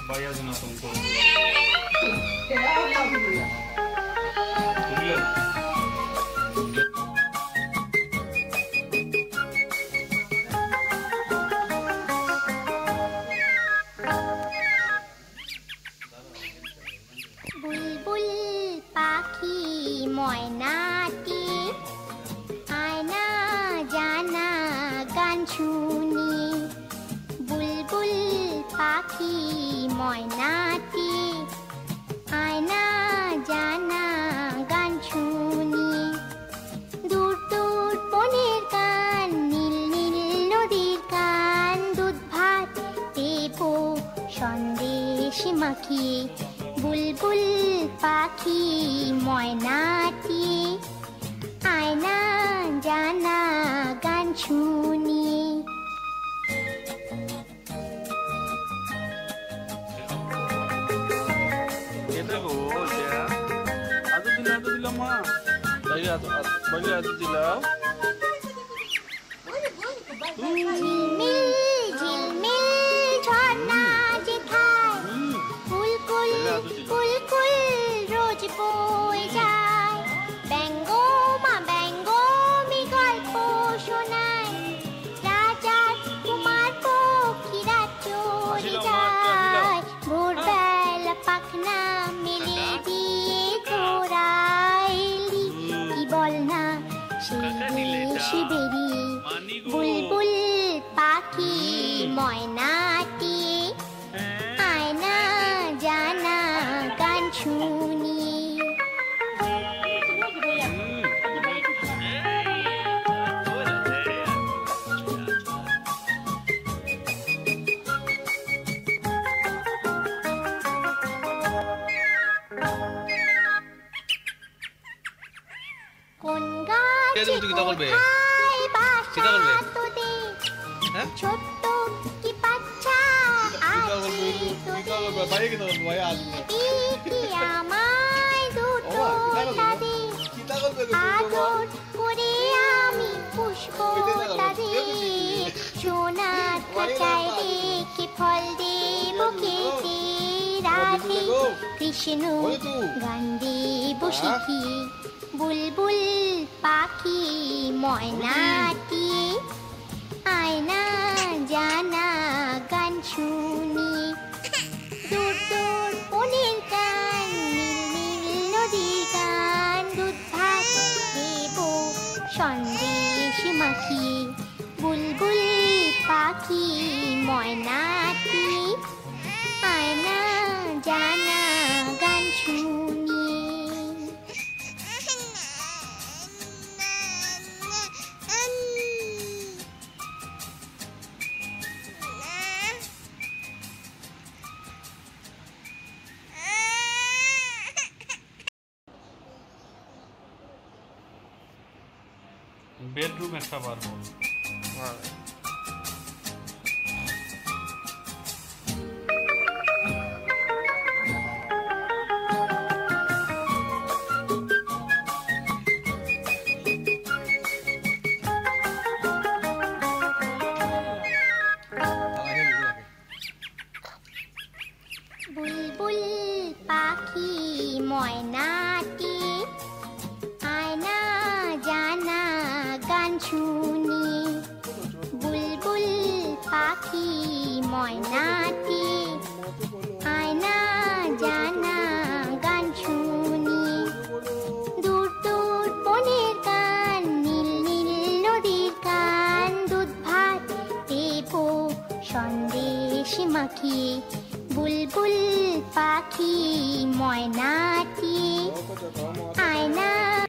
भाई आज ना तुमको বুলবুল পাখি ময়নাটি আয়না জানা গান শুনি বুলবুল পাখি ময়নাটি আয়না জানা গান শুনি দূর দূর বনের গান নীল নীল নদীর গান দুধ ভাত দেবো সন্দেশ মাখিয়ে বুলবুল পাখি ময়নাটি আয়না জানা গান শুনি ঝিলমিল ঝিলমিল ঝর্ণা যেথায় কুলকুল কুলকুল রোজ বয়ে যায় ব্যঙ্গমা ব্যঙ্গমি গল্প শোনায় রাজার কুমার পক্ষীরা চলে যায় ভোরবেলা পাখনা মেলে দিয়ে ঘোরাইলি কি বল না সেই দেশে বেরিয়ে বুলবুল পাখি ময়নাটি আয়না জানা গান শুনি কোন গাছে কোথায় বাসা তোদের ছোট্ট কি বাচ্চা আছে তোদের কি আমায় দুটো তাদের আদর করে আমি পুষ্প তাদের সোনার খাঁচায় রেখে ফল দেব কেটে রাধে কৃষ্ণ গান দেব শিখিয়ে বুলবুল পাখি ময়নাটি আয়না জানা গান শুনি দূর দূর বনের গান নীল নীল নদীর গান দুধ ভাত দেব সন্দেশ মাখিয়ে বুলবুল পাখি ময়নাটি আয়না জানা গান শুনি বেডরুম একটা বার বল বুলবুল পাখি ময়নাটি আয়না জানা গান শুনি বুলবুল পাখি ময়নাটি আয়না জানা গান শুনি দূর দূর বনের গান নীল নীল নদীর গান দুধ ভাত দেব সন্দেশ মাখিয়ে বুলবুল পাখি ময়নাটি আয়না